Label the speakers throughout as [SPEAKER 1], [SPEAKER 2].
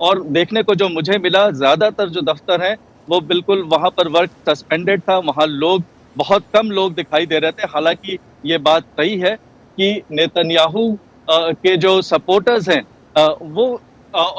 [SPEAKER 1] اور دیکھنے کو جو مجھے ملا زیادہ تر جو دفتر ہیں وہ بالکل وہاں پر ورک سسپینڈڈ تھا، وہاں لوگ بہت کم لوگ دکھائی دے رہے تھے. حالانکہ یہ بات صحیح ہے کہ نیتن یاہو کے جو سپورٹرز ہیں وہ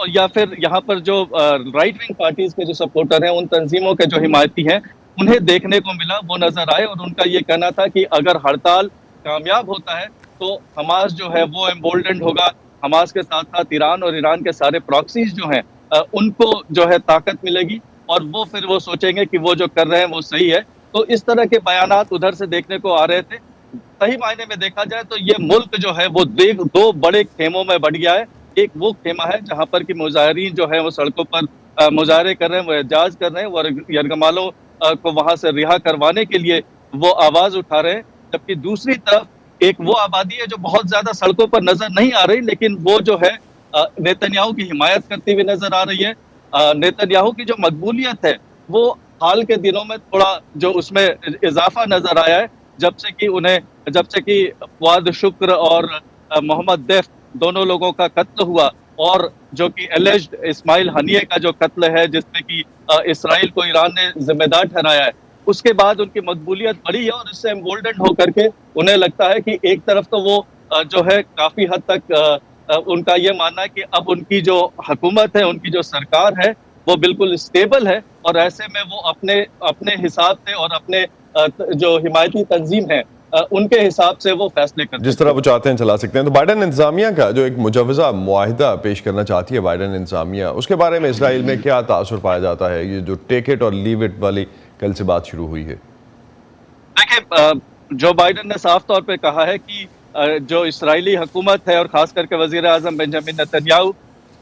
[SPEAKER 1] یا پھر یہاں پر جو رائٹ ونگ پارٹیز کے جو سپورٹر ہیں، ان تنظیموں کے جو حمایتی ہیں، انہیں دیکھنے کو ملا، وہ نظر آئے. اور ان کا یہ کہنا تھا کہ اگر ہڑتال کامیاب ہوتا ہے تو حماس جو ہے وہ امبولڈنڈ ہوگا. حماس کے ساتھ ساتھ ایران اور ایران کے سارے پراکسیز جو ہیں ان کو جو ہے طاقت ملے گی، اور وہ پھر وہ سوچیں گے کہ وہ جو کر رہے ہیں وہ صحیح ہے. تو اس طرح کے بیانات ادھر سے دیکھنے کو آ رہے تھے. صحیح معنی میں دیکھا جائے تو یہ ملک جو ہے وہ دو بڑے خیموں میں بٹ گیا ہے. ایک وہ خیمہ ہے جہاں پر کہ مظاہرین جو ہیں وہ سڑکوں پر مظاہرے کر رہے ہیں، وہ احتجاج کر رہے ہیں، وہ یرغمالوں کو وہاں سے رہا کروانے کے لیے وہ آواز اٹھا رہے ہیں. جبکہ دوسری طرف ایک وہ آبادی ہے جو بہت زیادہ سڑکوں پر نظر نہیں آ رہی، لیکن وہ جو ہے نیتن یاہو کی حمایت کرتی ہوئی نظر آ رہی ہے. نیتن یاہو کی جو مقبولیت ہے وہ حال کے دنوں میں تھوڑا جو اس میں اضافہ نظر آیا ہے، جب سے کہ فواد شکر اور محمد دیف دونوں لوگوں کا قتل ہوا، اور جو کہ اللیجڈ اسماعیل ہنیے کا جو قتل ہے جس میں کہ اسرائیل کو ایران نے ذمہ دار ٹھہرایا ہے، اس کے بعد ان کی مقبولیت بڑھی ہے. اور اس سے امبولڈنڈ ہو کر کے انہیں لگتا ہے کہ ایک طرف تو وہ جو ہے کافی حد تک ان کا یہ ماننا ہے کہ اب ان کی جو حکومت ہے، ان کی جو سرکار ہے وہ بالکل اسٹیبل ہے، اور ایسے میں وہ اپنے حساب سے اور اپنے جو حمایتی تنظیم ہے ان کے حساب سے وہ فیصلے کرتے ہیں،
[SPEAKER 2] جس طرح وہ چاہتے ہیں چلا سکتے ہیں. تو بائیڈن انتظامیہ کا جو ایک مجوزہ معاہدہ پیش کرنا چاہتی ہے بائیڈن انتظامیہ، اس کے بارے میں اسرائیل میں کیا تاثر پایا جاتا ہے؟ یہ جو ٹیک اٹ اور لیو اٹ والی کل سے بات شروع ہوئی ہے.
[SPEAKER 1] دیکھیں، جو بائیڈن نے صاف طور پہ کہا ہے کہ جو اسرائیلی حکومت ہے اور خاص کر کے وزیر اعظم بنجامن نیتن یاہو،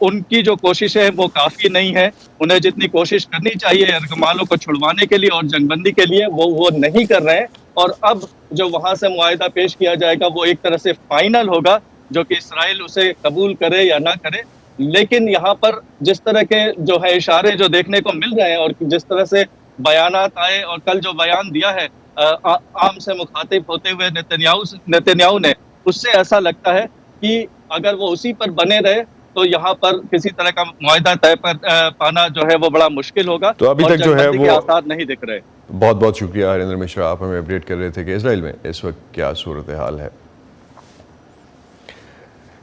[SPEAKER 1] ان کی جو کوششیں ہیں وہ کافی نہیں ہے. انہیں جتنی کوشش کرنی چاہیے یرغمالوں کو چھڑوانے کے لیے اور جنگ بندی کے لیے وہ نہیں کر رہے ہیں. اور اب جو وہاں سے معاہدہ پیش کیا جائے گا وہ ایک طرح سے فائنل ہوگا، جو کہ اسرائیل اسے قبول کرے یا نہ کرے. لیکن یہاں پر جس طرح کے جو ہے اشارے جو دیکھنے کو مل رہے ہیں اور جس طرح سے بیانات آئے، اور کل جو بیان دیا ہے عام سے مخاطب ہوتے ہوئے نیتن یاہو نے، اس سے ایسا لگتا ہے کہ اگر وہ اسی پر بنے رہے تو یہاں پر کسی طرح کا معاہدہ طے پر پانا جو ہے وہ بڑا مشکل ہوگا.
[SPEAKER 2] تو ابھی تک جو ہے وہ
[SPEAKER 1] آثار نہیں دکھ رہے.
[SPEAKER 2] بہت بہت شکریہ ہریندر مشرا، آپ ہمیں اپڈیٹ کر رہے تھے کہ اسرائیل میں اس وقت کیا صورتحال ہے.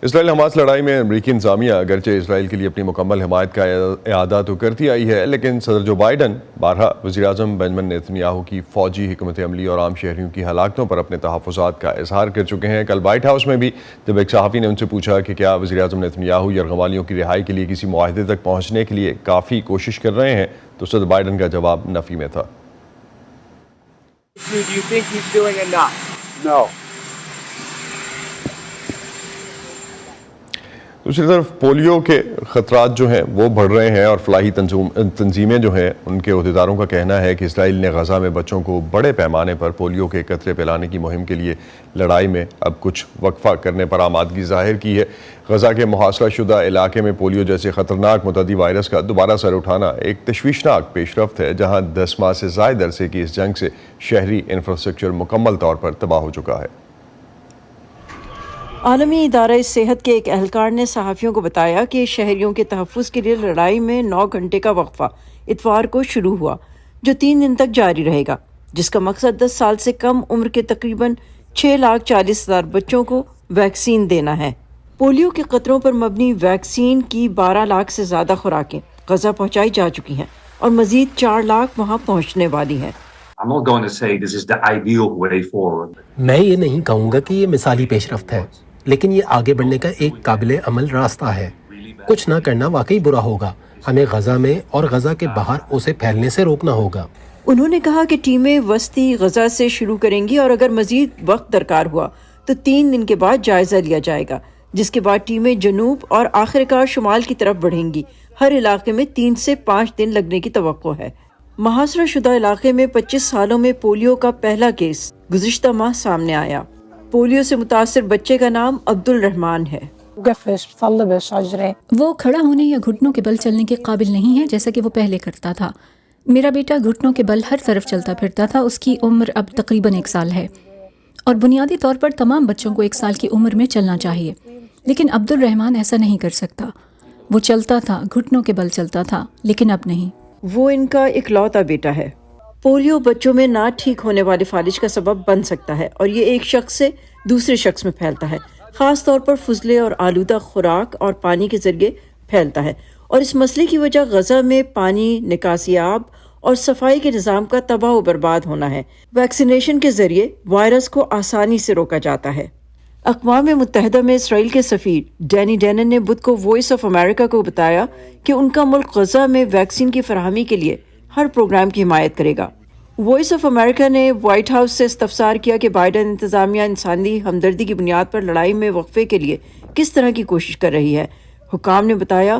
[SPEAKER 2] اسرائیل حماس لڑائی میں امریکی انتظامیہ اگرچہ اسرائیل کے لیے اپنی مکمل حمایت کا اعادہ تو کرتی آئی ہے، لیکن صدر جو بائیڈن بارہا وزیر اعظم بنجامن نیتن یاہو کی فوجی حکمت عملی اور عام شہریوں کی ہلاکتوں پر اپنے تحفظات کا اظہار کر چکے ہیں. کل وائٹ ہاؤس میں بھی جب ایک صحافی نے ان سے پوچھا کہ کیا وزیر اعظم نیتن یاہو یرغمالیوں کی رہائی کے لیے کسی معاہدے تک پہنچنے کے لیے کافی کوشش کر رہے ہیں، تو صدر بائیڈن کا جواب نفی میں تھا.
[SPEAKER 3] Do you think he's doing enough? No.
[SPEAKER 2] دوسری طرف پولیو کے خطرات جو ہیں وہ بڑھ رہے ہیں، اور فلاحی تنظیمیں جو ہیں ان کے عہدیداروں کا کہنا ہے کہ اسرائیل نے غزہ میں بچوں کو بڑے پیمانے پر پولیو کے قطرے پلانے کی مہم کے لیے لڑائی میں اب کچھ وقفہ کرنے پر آمادگی ظاہر کی ہے. غزہ کے محاصرہ شدہ علاقے میں پولیو جیسے خطرناک متعدی وائرس کا دوبارہ سر اٹھانا ایک تشویشناک پیش رفت ہے، جہاں 10 ماہ سے زائد عرصے کی اس جنگ سے شہری انفراسٹرکچر مکمل طور پر تباہ ہو چکا ہے.
[SPEAKER 4] عالمی ادارہ صحت کے ایک اہلکار نے صحافیوں کو بتایا کہ شہریوں کے تحفظ کے لیے لڑائی میں 9 گھنٹے کا وقفہ اتوار کو شروع ہوا، جو 3 دن تک جاری رہے گا، جس کا مقصد 10 سال سے کم عمر کے تقریباً 6,40,000 بچوں کو ویکسین دینا ہے. پولیو کے قطروں پر مبنی ویکسین کی 12 لاکھ سے زیادہ خوراکیں غزہ پہنچائی جا چکی ہیں، اور مزید 4 لاکھ وہاں پہنچنے والی ہیں.
[SPEAKER 5] I'm not going to say this is the ideal way forward.
[SPEAKER 6] میں یہ نہیں کہوں گا کہ یہ مثالی پیش رفت ہے، لیکن یہ آگے بڑھنے کا ایک قابل عمل راستہ ہے. کچھ نہ کرنا واقعی برا ہوگا. ہمیں غزہ میں اور غزہ کے باہر اسے پھیلنے سے روکنا ہوگا.
[SPEAKER 4] انہوں نے کہا کہ ٹیمیں وسطی غزہ سے شروع کریں گی، اور اگر مزید وقت درکار ہوا تو 3 دن کے بعد جائزہ لیا جائے گا، جس کے بعد ٹیمیں جنوب اور آخر کار شمال کی طرف بڑھیں گی. ہر علاقے میں 3 سے 5 دن لگنے کی توقع ہے. محاصرہ شدہ علاقے میں 25 سالوں میں پولیو کا پہلا کیس گزشتہ ماہ سامنے آیا. پولیو سے متاثر بچے کا نام عبد الرحمان ہے.
[SPEAKER 7] وہ کھڑا ہونے یا گھٹنوں کے بل چلنے کے قابل نہیں ہے جیسا کہ وہ پہلے کرتا تھا. میرا بیٹا گھٹنوں کے بل ہر طرف چلتا پھرتا تھا. اس کی عمر اب تقریباً 1 سال ہے، اور بنیادی طور پر تمام بچوں کو 1 سال کی عمر میں چلنا چاہیے، لیکن عبد الرحمان ایسا نہیں کر سکتا. وہ چلتا تھا، گھٹنوں کے بل چلتا تھا، لیکن اب نہیں۔
[SPEAKER 4] وہ ان کا اکلوتا بیٹا ہے۔ پولیو بچوں میں نہ ٹھیک ہونے والے فالج کا سبب بن سکتا ہے اور یہ ایک شخص سے دوسرے شخص میں پھیلتا ہے، خاص طور پر فضلے اور آلودہ خوراک اور پانی کے ذریعے پھیلتا ہے، اور اس مسئلے کی وجہ غزہ میں پانی، نکاسی آب اور صفائی کے نظام کا تباہ و برباد ہونا ہے۔ ویکسینیشن کے ذریعے وائرس کو آسانی سے روکا جاتا ہے۔ اقوام متحدہ میں اسرائیل کے سفیر ڈینی ڈینن نے بدھ کو وائس آف امریکہ کو بتایا کہ ان کا ملک غزہ میں ویکسین کی فراہمی کے لیے ہر پروگرام کی حمایت کرے گا۔ وائس آف امریکہ نے وائٹ ہاؤس سے استفسار کیا کہ بائیڈن انتظامیہ انسانی ہمدردی کی بنیاد پر لڑائی میں وقفے کے لیے کس طرح کی کوشش کر رہی ہے۔ حکام نے بتایا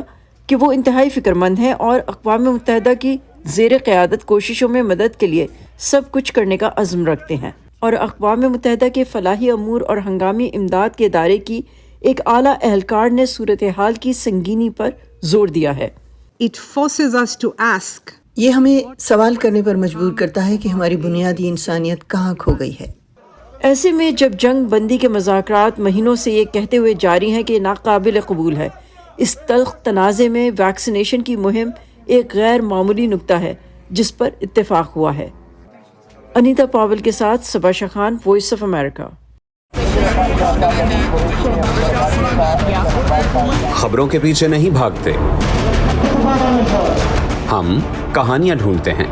[SPEAKER 4] کہ وہ انتہائی فکر مند ہیں اور اقوام متحدہ کی زیر قیادت کوششوں میں مدد کے لیے سب کچھ کرنے کا عزم رکھتے ہیں، اور اقوام متحدہ کے فلاحی امور اور ہنگامی امداد کے ادارے کی ایک اعلیٰ اہلکار نے صورتحال کی سنگینی پر زور دیا ہے۔
[SPEAKER 8] It forces us to ask.
[SPEAKER 9] یہ ہمیں سوال کرنے پر مجبور کرتا ہے کہ ہماری بنیادی انسانیت کہاں کھو گئی ہے۔
[SPEAKER 4] ایسے میں جب جنگ بندی کے مذاکرات مہینوں سے یہ کہتے ہوئے جاری ہیں کہ ناقابل قبول ہے، اس تلخ تنازع میں ویکسینیشن کی مہم ایک غیر معمولی نکتہ ہے جس پر اتفاق ہوا ہے۔ انیتا پاول کے ساتھ صبا شخان، وائس آف امریکہ۔
[SPEAKER 10] خبروں کے پیچھے نہیں بھاگتے، ہم کہانیاں ڈھونڈتے ہیں،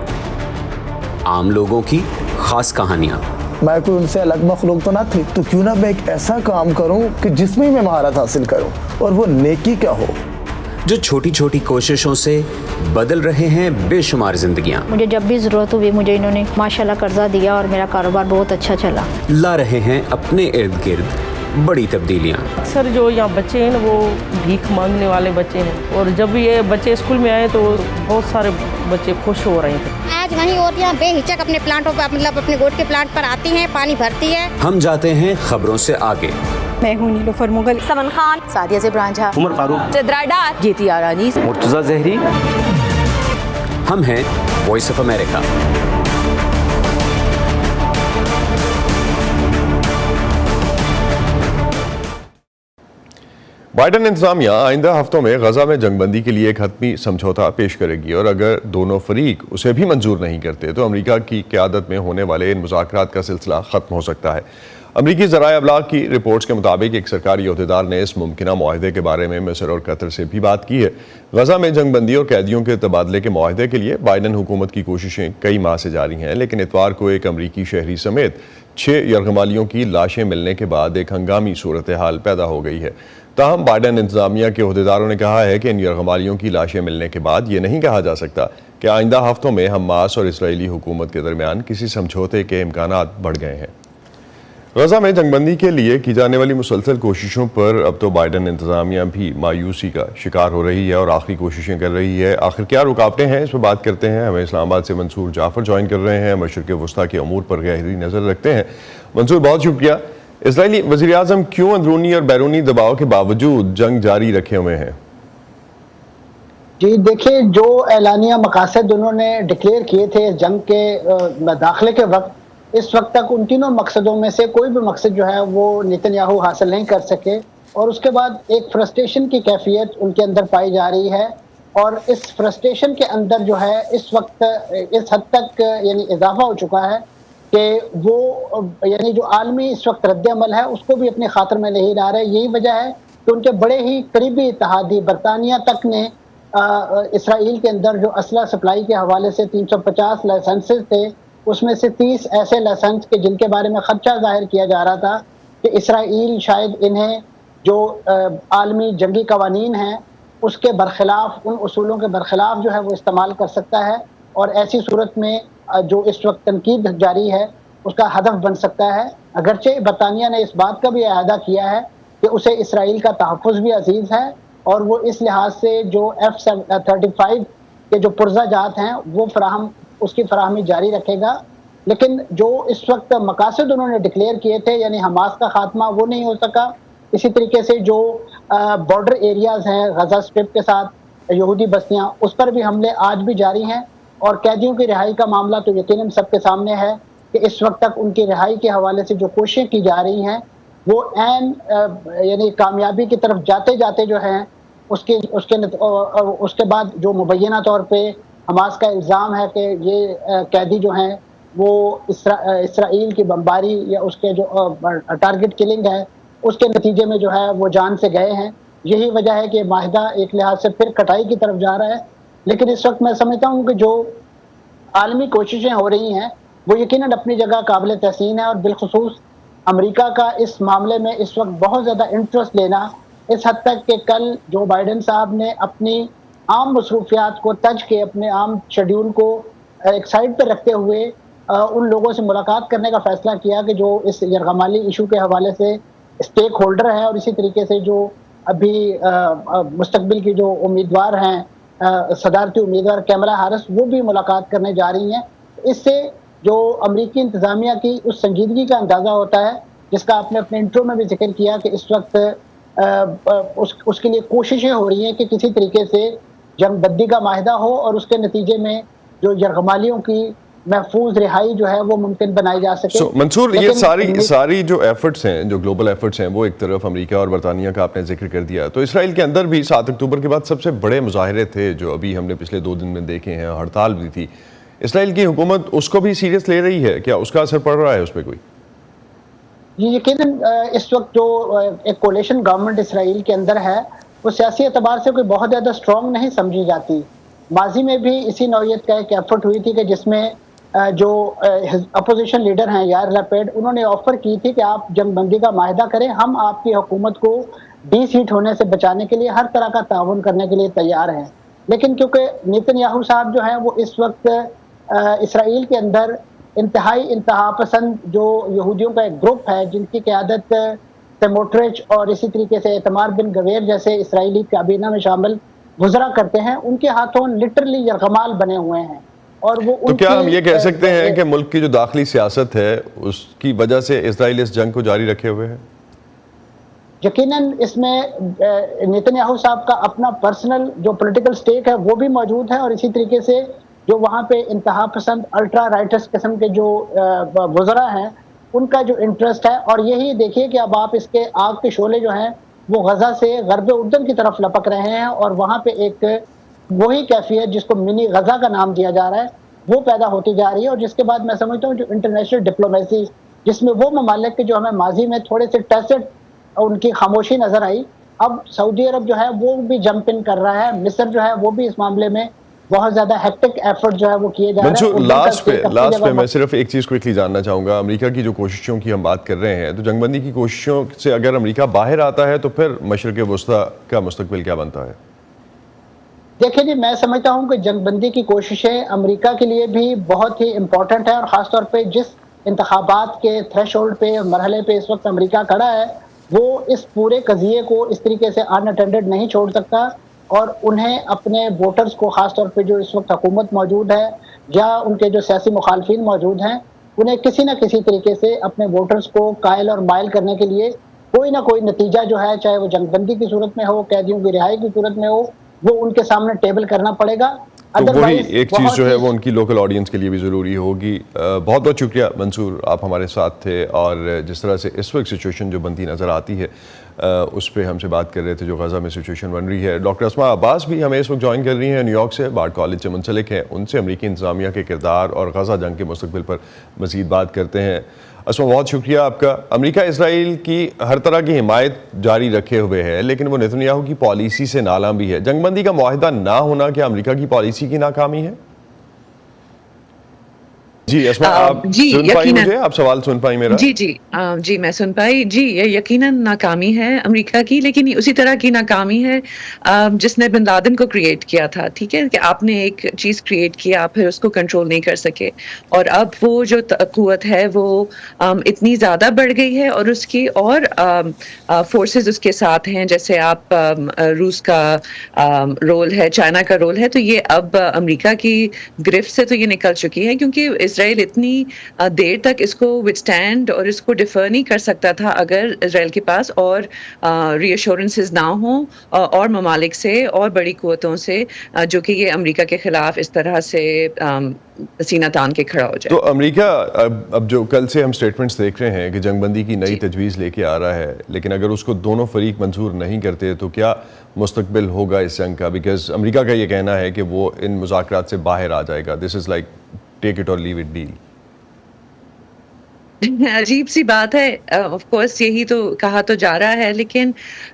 [SPEAKER 10] عام لوگوں کی خاص کہانیاں۔
[SPEAKER 11] میں کوئی ان سے الگ مخلوق تو نہ تھی، تو کیوں نہ میں ایک ایسا کام کروں کہ جس میں میں مہارت حاصل کروں، اور وہ نیکی کیا ہو،
[SPEAKER 10] جو چھوٹی چھوٹی کوششوں سے بدل رہے ہیں بے شمار زندگیاں۔
[SPEAKER 12] مجھے جب بھی ضرورت ہوئی مجھے انہوں نے ماشاءاللہ قرضہ دیا اور میرا کاروبار بہت اچھا چلا۔
[SPEAKER 10] لا رہے ہیں اپنے ارد گرد بڑی تبدیلیاں۔
[SPEAKER 13] اکثر جو یہاں بچے ہیں نا وہ بھیک مانگنے والے بچے ہیں، اور جب یہ بچے اسکول میں آئے تو بہت سارے بچے خوش ہو رہے تھے۔
[SPEAKER 14] آج وہیں عورتیں بے ہچک اپنے پلانٹوں پر، مطلب اپنے گوٹ کے پلانٹ پر آتی ہیں، پانی بھرتی ہے۔
[SPEAKER 10] ہم جاتے ہیں خبروں سے آگے۔
[SPEAKER 15] میں ہوں نیلوفر مغل،
[SPEAKER 16] سمن خان، سعدیہ زبران جھا،
[SPEAKER 17] عمر فاروق،
[SPEAKER 16] چترا ڈار،
[SPEAKER 18] جیتی آرانی،
[SPEAKER 17] مرتضیٰ زہری۔
[SPEAKER 10] ہم ہیں وائس آف امریکہ۔
[SPEAKER 2] بائیڈن انتظامیہ آئندہ ہفتوں میں غزہ میں جنگ بندی کے لیے ایک حتمی سمجھوتا پیش کرے گی، اور اگر دونوں فریق اسے بھی منظور نہیں کرتے تو امریکہ کی قیادت میں ہونے والے ان مذاکرات کا سلسلہ ختم ہو سکتا ہے۔ امریکی ذرائع ابلاغ کی رپورٹس کے مطابق ایک سرکاری عہدیدار نے اس ممکنہ معاہدے کے بارے میں مصر اور قطر سے بھی بات کی ہے۔ غزہ میں جنگ بندی اور قیدیوں کے تبادلے کے معاہدے کے لیے بائیڈن حکومت کی کوششیں کئی ماہ سے جاری ہیں، لیکن اتوار کو ایک امریکی شہری سمیت 6 یرغمالیوں کی لاشیں ملنے کے بعد ایک ہنگامی صورتحال پیدا ہو گئی ہے۔ تاہم بائیڈن انتظامیہ کے عہدیداروں نے کہا ہے کہ ان یرغمالیوں کی لاشیں ملنے کے بعد یہ نہیں کہا جا سکتا کہ آئندہ ہفتوں میں حماس اور اسرائیلی حکومت کے درمیان کسی سمجھوتے کے امکانات بڑھ گئے ہیں۔ غزہ میں جنگ بندی کے لیے کی جانے والی مسلسل کوششوں پر اب تو بائیڈن انتظامیہ بھی مایوسی کا شکار ہو رہی ہے اور آخری کوششیں کر رہی ہے۔ آخر کیا رکاوٹیں ہیں، اس پہ بات کرتے ہیں۔ ہمیں اسلام آباد سے منصور جعفر جوائن کر رہے ہیں، مشرق وسطیٰ کے امور پر گہری نظر رکھتے ہیں۔ منصور، بہت شکریہ۔ اسرائیلی وزیر اعظم کیوں اندرونی اور بیرونی دباؤ کے باوجود جنگ جاری رکھے ہوئے ہیں؟
[SPEAKER 19] جی دیکھیں، جو اعلانیہ مقاصد انہوں نے ڈکلیئر کیے تھے جنگ کے داخلے کے وقت، اس وقت تک ان تینوں مقصدوں میں سے کوئی بھی مقصد جو ہے وہ نتن یاہو حاصل نہیں کر سکے، اور اس کے بعد ایک فرسٹریشن کی کیفیت ان کے اندر پائی جا رہی ہے، اور اس فرسٹریشن کے اندر جو ہے اس وقت اس حد تک یعنی اضافہ ہو چکا ہے کہ وہ یعنی جو عالمی اس وقت رد عمل ہے اس کو بھی اپنے خاطر میں نہیں لا رہے۔ یہی وجہ ہے کہ ان کے بڑے ہی قریبی اتحادی برطانیہ تک نے اسرائیل کے اندر جو اسلحہ سپلائی کے حوالے سے 350 لائسنسز تھے، اس میں سے 30 ایسے لائسنس کے جن کے بارے میں خدشہ ظاہر کیا جا رہا تھا کہ اسرائیل شاید انہیں جو عالمی جنگی قوانین ہیں اس کے برخلاف، ان اصولوں کے برخلاف جو ہے وہ استعمال کر سکتا ہے، اور ایسی صورت میں جو اس وقت تنقید جاری ہے اس کا ہدف بن سکتا ہے۔ اگرچہ برطانیہ نے اس بات کا بھی اعادہ کیا ہے کہ اسے اسرائیل کا تحفظ بھی عزیز ہے، اور وہ اس لحاظ سے جو F-35 کے جو پرزہ جات ہیں وہ اس کی فراہمی جاری رکھے گا، لیکن جو اس وقت مقاصد انہوں نے ڈکلیئر کیے تھے یعنی حماس کا خاتمہ، وہ نہیں ہو سکا۔ اسی طریقے سے جو بارڈر ایریاز ہیں غزہ اسٹرپ کے ساتھ یہودی بستیاں، اس پر بھی حملے آج بھی جاری ہیں، اور قیدیوں کی رہائی کا معاملہ تو یقیناً سب کے سامنے ہے کہ اس وقت تک ان کی رہائی کے حوالے سے جو کوششیں کی جا رہی ہیں وہ یعنی کامیابی کی طرف جاتے جاتے جو ہیں اس کے بعد جو مبینہ طور پہ حماس کا الزام ہے کہ یہ قیدی جو ہیں وہ اسرائیل کی بمباری یا اس کے جو ٹارگٹ کلنگ ہے اس کے نتیجے میں جو ہے وہ جان سے گئے ہیں. یہی وجہ ہے کہ معاہدہ ایک لحاظ سے پھر کٹائی کی طرف جا رہا ہے. لیکن اس وقت میں سمجھتا ہوں کہ جو عالمی کوششیں ہو رہی ہیں وہ یقیناً اپنی جگہ قابل تحسین ہے, اور بالخصوص امریکہ کا اس معاملے میں اس وقت بہت زیادہ انٹرسٹ لینا, اس حد تک کہ کل جو بائیڈن صاحب نے اپنی عام مصروفیات کو تج کے اپنے عام شیڈیول کو ایک سائڈ پہ رکھتے ہوئے ان لوگوں سے ملاقات کرنے کا فیصلہ کیا کہ جو اس یرغمالی ایشو کے حوالے سے اسٹیک ہولڈر ہیں, اور اسی طریقے سے جو ابھی مستقبل کی جو امیدوار ہیں صدارتی امیدوار کیملا ہیرس وہ بھی ملاقات کرنے جا رہی ہیں. اس سے جو امریکی انتظامیہ کی اس سنجیدگی کا اندازہ ہوتا ہے جس کا آپ نے اپنے انٹرو میں بھی ذکر کیا کہ اس وقت اس کے لیے کوششیں ہو رہی ہیں کہ کسی طریقے سے جنگ بندی کا معاہدہ ہو اور اس کے نتیجے میں جو یرغمالیوں کی محفوظ رہائی جو ہے وہ ممکن بنائی جا سکے.
[SPEAKER 2] منصور, یہ ساری جو ایفرٹس ہیں, جو گلوبل ایفرٹس ہیں, وہ ایک طرف امریکہ اور برطانیہ کا آپ نے ذکر کر دیا, تو اسرائیل کے اندر بھی 7 اکتوبر کے بعد سب سے بڑے مظاہرے تھے جو ابھی ہم نے پچھلے 2 دن میں دیکھے ہیں, ہڑتال بھی تھی. اسرائیل کی حکومت اس کو بھی سیریس لے رہی ہے کیا؟ اس کا اثر پڑ رہا ہے اس پہ کوئی؟
[SPEAKER 19] جی یقیناً اس وقت جو ایک کولیشن گورنمنٹ اسرائیل کے اندر ہے وہ سیاسی اعتبار سے کوئی بہت زیادہ اسٹرانگ نہیں سمجھی جاتی. ماضی میں بھی اسی نوعیت کا ایک ایفرٹ ہوئی تھی کہ جس میں جو اپوزیشن لیڈر ہیں یار لیپیڈ, انہوں نے آفر کی تھی کہ آپ جنگ بندی کا معاہدہ کریں, ہم آپ کی حکومت کو ڈی سیٹ ہونے سے بچانے کے لیے ہر طرح کا تعاون کرنے کے لیے تیار ہیں. لیکن کیونکہ نیتن یاہو صاحب جو ہیں وہ اس وقت اسرائیل کے اندر انتہا پسند جو یہودیوں کا ایک گروپ ہے جن کی قیادت سموٹرچ اور اسی طریقے سے ایتمار بن گویر جیسے اسرائیلی کابینہ میں شامل وزراء کرتے ہیں, ان کے ہاتھوں لٹرلی یرغمال بنے ہوئے ہیں. اور وہ
[SPEAKER 2] تو کیا ہم یہ کہہ سکتے ہیں کہ ملک کی جو داخلی سیاست ہے اس کی وجہ سے اسرائیل اس جنگ کو جاری رکھے ہوئے ہے؟
[SPEAKER 19] یقیناً اس میں نیتن یاہو صاحب کا اپنا پرسنل جو پولیٹیکل سٹیک ہے وہ بھی موجود ہے, اور اسی طریقے سے جو وہاں پہ انتہا پسند الٹرا رائٹس قسم کے جو وزراء ہیں ان کا جو انٹرسٹ ہے. اور یہی دیکھیے کہ اب آپ اس کے آگ کے شعلے جو ہیں وہ غزہ سے غرب اردن کی طرف لپک رہے ہیں, اور وہاں پہ ایک وہی کیفیت جس کو منی غزہ کا نام دیا جا رہا ہے وہ پیدا ہوتی جا رہی ہے. اور جس کے بعد میں سمجھتا ہوں جو انٹرنیشنل ڈپلومیسی جس میں وہ ممالک کے جو ہمیں ماضی میں تھوڑے سے ٹیسٹ ان کی خاموشی نظر آئی, اب سعودی عرب جو ہے وہ بھی جمپ ان کر رہا ہے, مصر جو ہے وہ بھی اس معاملے میں بہت زیادہ ہیکٹک ایفرٹ جو ہے وہ کیے جا رہے ہیں.
[SPEAKER 2] منصور, لاسٹ پہ میں صرف ایک چیز کوئکلی جاننا چاہوں گا, امریکہ کی جو کوششوں کی ہم بات کر رہے ہیں, تو جنگ بندی کی کوششوں سے اگر امریکہ باہر آتا ہے تو پھر مشرق وسطیٰ کا مستقبل کیا بنتا ہے؟
[SPEAKER 19] دیکھیں جی, میں سمجھتا ہوں کہ جنگ بندی کی کوششیں امریکہ کے لیے بھی بہت ہی امپورٹنٹ ہے, اور خاص طور پہ جس انتخابات کے تھریش ہولڈ پہ مرحلے پہ اس وقت امریکہ کھڑا ہے وہ اس پورے قضیے کو اس طریقے سے ان اٹینڈڈ نہیں چھوڑ سکتا, اور انہیں اپنے ووٹرز کو خاص طور پہ جو اس وقت حکومت موجود ہے یا ان کے جو سیاسی مخالفین موجود ہیں انہیں کسی نہ کسی طریقے سے اپنے ووٹرز کو قائل اور مائل کرنے کے لیے کوئی نہ کوئی نتیجہ جو ہے, چاہے وہ جنگ بندی کی صورت میں ہو, قیدیوں کی رہائی کی صورت میں ہو, وہ ان کے سامنے ٹیبل کرنا پڑے گا.
[SPEAKER 2] تو وہی ایک چیز جو ہے وہ ان کی لوکل آڈینس کے لیے بھی ضروری ہوگی. بہت بہت شکریہ منصور, آپ ہمارے ساتھ تھے, اور جس طرح سے اس وقت سچویشن جو بنتی نظر آتی ہے اس پہ ہم سے بات کر رہے تھے, جو غزہ میں سچویشن بن رہی ہے. ڈاکٹر اسماء عباس بھی ہمیں اس وقت جوائن کر رہی ہیں نیو یارک سے, بارڈ کالج سے منسلک ہیں, ان سے امریکی انتظامیہ کے کردار اور غزہ جنگ کے مستقبل پر مزید بات کرتے ہیں. اسماء, بہت شکریہ آپ کا. امریکہ اسرائیل کی ہر طرح کی حمایت جاری رکھے ہوئے ہے, لیکن وہ نیتن یاہو کی پالیسی سے نالاں بھی ہے. جنگ بندی کا معاہدہ نہ ہونا کیا امریکہ کی پالیسی کی ناکامی ہے؟ جی اسماء, آپ سن پائی مجھے؟ آپ سوال سن پائی میرا؟
[SPEAKER 17] جی میں سن پائی. جی یہ یقیناً ناکامی ہے امریکہ کی, لیکن اسی طرح کی ناکامی ہے جس نے بن لادن کو کریٹ کیا تھا. ٹھیک ہے کہ آپ نے ایک چیز کریٹ کیا, پھر اس کو کنٹرول نہیں کر سکے, اور اب وہ جو قوت ہے وہ اتنی زیادہ بڑھ گئی ہے, اور اس کی اور فورسز اس کے ساتھ ہیں, جیسے آپ روس کا رول ہے, چائنا کا رول ہے, تو یہ اب امریکہ کی گرفت سے تو یہ نکل چکی ہے, کیونکہ اس اسرائیل اتنی دیر تک اس کو وتھسٹینڈ اور اس کو ڈیفر نہیں کر سکتا تھا اگر اسرائیل کے پاس اور ری ایشورنسز نہ ہوں اور ممالک سے اور بڑی قوتوں سے جو کہ یہ امریکہ کے خلاف اس طرح سے سینہ تان کے کھڑا ہو جائے.
[SPEAKER 2] تو امریکہ اب جو کل سے ہم سٹیٹمنٹس دیکھ رہے ہیں کہ جنگ بندی کی نئی تجویز لے کے آ رہا ہے، لیکن اگر اس کو دونوں فریق منظور نہیں کرتے تو کیا مستقبل ہوگا اس جنگ کا؟ بیکاز امریکہ کا یہ کہنا ہے کہ وہ ان مذاکرات سے باہر آ جائے گا. دس از لائک ٹیک اٹ اور لیو اٹ ڈیل.
[SPEAKER 17] عجیب سی بات ہے. آف کورس یہی تو کہا تو جا رہا ہے، لیکن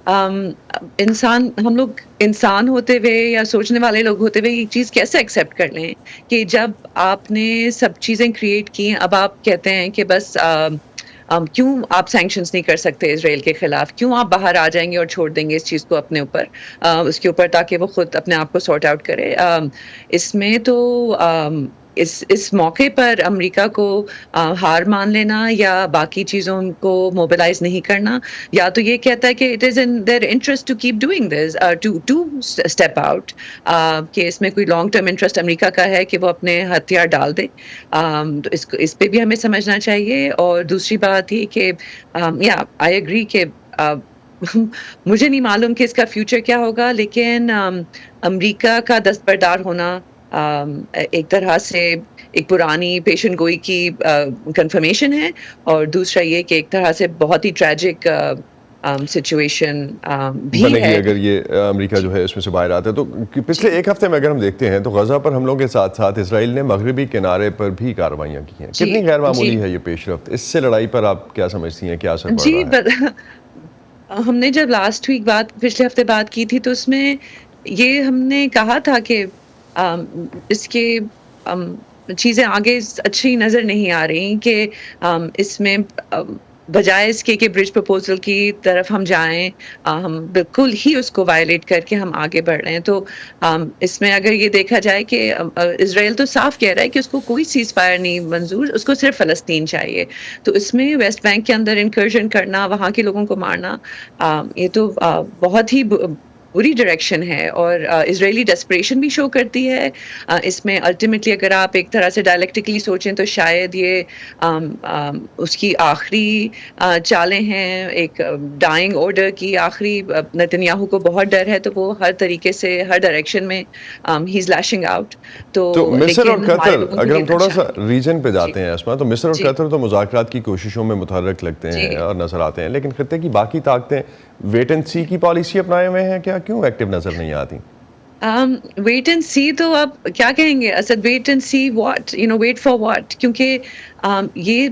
[SPEAKER 17] ہم لوگ انسان ہوتے ہوئے یا سوچنے والے لوگ ہوتے ہوئے یہ چیز کیسے ایکسیپٹ کر لیں کہ جب آپ نے سب چیزیں کریٹ کی، اب آپ کہتے ہیں کہ بس کیوں آپ سینکشنز نہیں کر سکتے اسرائیل کے خلاف، کیوں آپ باہر آ جائیں گے اور چھوڑ دیں گے اس چیز کو اپنے اوپر، اس کے اوپر، تاکہ وہ خود اپنے آپ کو سارٹ آؤٹ کرے. اس میں تو اس موقع پر امریکہ کو ہار مان لینا یا باقی چیزوں کو موبلائز نہیں کرنا، یا تو یہ کہتا ہے کہ it is in their interest to keep doing this, to step out, کہ اس میں کوئی لانگ ٹرم انٹرسٹ امریکہ کا ہے کہ وہ اپنے ہتھیار ڈال دے. تو اس پہ بھی ہمیں سمجھنا چاہیے. اور دوسری بات یہ کہ یا آئی ایگری کہ مجھے نہیں معلوم کہ اس کا فیوچر کیا ہوگا، لیکن امریکہ کا دستبردار ہونا ایک طرح سے ایک پرانی پیشن گوئی کی کنفرمیشن ہے، اور دوسرا یہ کہ ایک طرح سے بہت ہی ٹریجک سچویشن بھی ہے
[SPEAKER 2] اگر یہ امریکہ جو ہے اس میں سے باہر آتا ہے. تو پچھلے ایک ہفتے میں اگر ہم دیکھتے ہیں تو غزہ پر حملوں کے ساتھ ساتھ اسرائیل نے مغربی کنارے پر بھی کارروائیاں کی ہیں. کتنی غیر معمولی ہے یہ پیش رفت؟ اس سے لڑائی پر آپ کیا سمجھتی ہیں، کیا اثر پڑ رہا ہے؟
[SPEAKER 17] ہم نے جب لاسٹ ویک پچھلے ہفتے بات کی تھی تو اس میں یہ ہم نے کہا تھا کہ اس کے چیزیں آگے اچھی نظر نہیں آ رہی، کہ اس میں بجائے اس کے کہ برج پرپوزل کی طرف ہم جائیں، ہم بالکل ہی اس کو وائلیٹ کر کے ہم آگے بڑھ رہے ہیں. تو اس میں اگر یہ دیکھا جائے کہ اسرائیل تو صاف کہہ رہا ہے کہ اس کو کوئی سیز فائر نہیں منظور، اس کو صرف فلسطین چاہیے. تو اس میں ویسٹ بینک کے اندر انکرجن کرنا، وہاں کے لوگوں کو مارنا، یہ تو بہت ہی بری ڈائریکشن ہے، اور اسرائیلی ڈیسپریشن بھی شو کرتی ہے. اس میں الٹیمیٹلی اگر آپ ایک طرح سے ڈائلیکٹکلی سوچیں تو شاید یہ اس کی آخری چالیں ہیں، ایک ڈائنگ آرڈر کی آخری. نتنیاہو کو بہت ڈر ہے، تو وہ ہر طریقے سے ہر ڈائریکشن میں ہی از لیشنگ آؤٹ. تو
[SPEAKER 2] مصر اور قطر، اگر ہم تھوڑا سا ریجن پہ جاتے ہیں اسما، تو مصر اور قطر تو مذاکرات کی کوششوں میں متحرک لگتے ہیں اور نظر آتے ہیں، لیکن خطے کی باقی طاقتیں ویٹ اینڈ سی کی پالیسی اپنائے ہوئے ہیں. کیوں ایکٹیو نظر نہیں آتی؟
[SPEAKER 17] ویٹ اینڈ سی تو اب کیا کہیں گے Asad, wait and see what, wait for what? کیونکہ یہ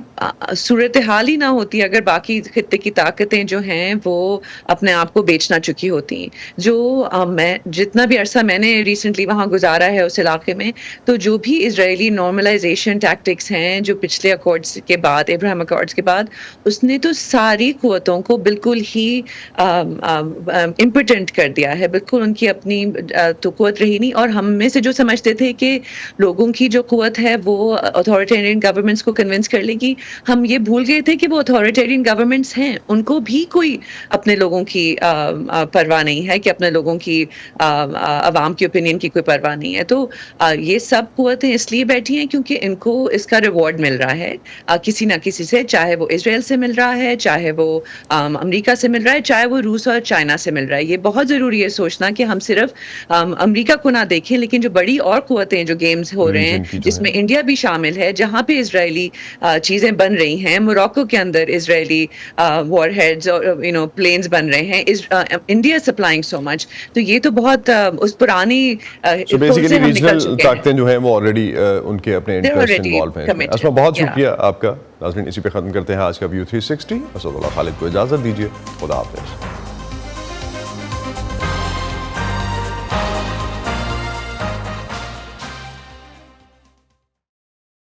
[SPEAKER 17] صورتحال ہی نہ ہوتی اگر باقی خطے کی طاقتیں جو ہیں وہ اپنے آپ کو بیچنا چکی ہوتی. جو میں جتنا بھی عرصہ میں نے ریسنٹلی وہاں گزارا ہے اس علاقے میں، تو جو بھی اسرائیلی نارملائزیشن ٹیکٹکس ہیں جو پچھلے اکارڈز کے بعد، ابراہیم اکارڈز کے بعد، اس نے تو ساری قوتوں کو بالکل ہی امپوٹنٹ کر دیا ہے. بالکل ان کی اپنی تو قوت رہی نہیں. اور ہم میں سے جو سمجھتے تھے کہ لوگوں کی جو قوت ہے وہ اتھارٹیرین گورنمنٹس کو کنونس کر لے گی، ہم یہ بھول گئے تھے کہ وہ اتھارٹیرین گورنمنٹس ہیں، ان کو بھی کوئی اپنے لوگوں کی پرواہ نہیں ہے، کہ اپنے لوگوں کی عوام کی اوپینین کی کوئی پرواہ نہیں ہے. تو یہ سب قوتیں اس لیے بیٹھی ہیں کیونکہ ان کو اس کا ریوارڈ مل رہا ہے کسی نہ کسی سے، چاہے وہ اسرائیل سے مل رہا ہے، چاہے وہ امریکہ سے مل رہا ہے، چاہے وہ روس اور چائنا سے مل رہا ہے. یہ بہت ضروری ہے سوچنا کہ ہم صرف امریکہ کو نہ دیکھیں، لیکن جو بڑی اور قوتیں جو گیمز ہو رہے ہیں، جس میں انڈیا بھی شامل ہے، جہاں پہ اسرائیلی چیزیں بن رہی ہیں. موراکو کے اندر اسرائیلی وار ہیڈز اور پلینز بن رہے ہیں. انڈیا سپلائنگ سو مچ. تو یہ تو بہت اس پرانی
[SPEAKER 2] ریجنل طاقتیں جو ہیں وہ آلریڈی ان کے اپنے انٹرسٹ انوالو ہیں. اسما بہت شکریہ آپ کا. ناظرین اسی پہ ختم کرتے ہیں آج کا ویو 360. اسد اللہ خالد کو اجازت دیجیے. خدا حافظ.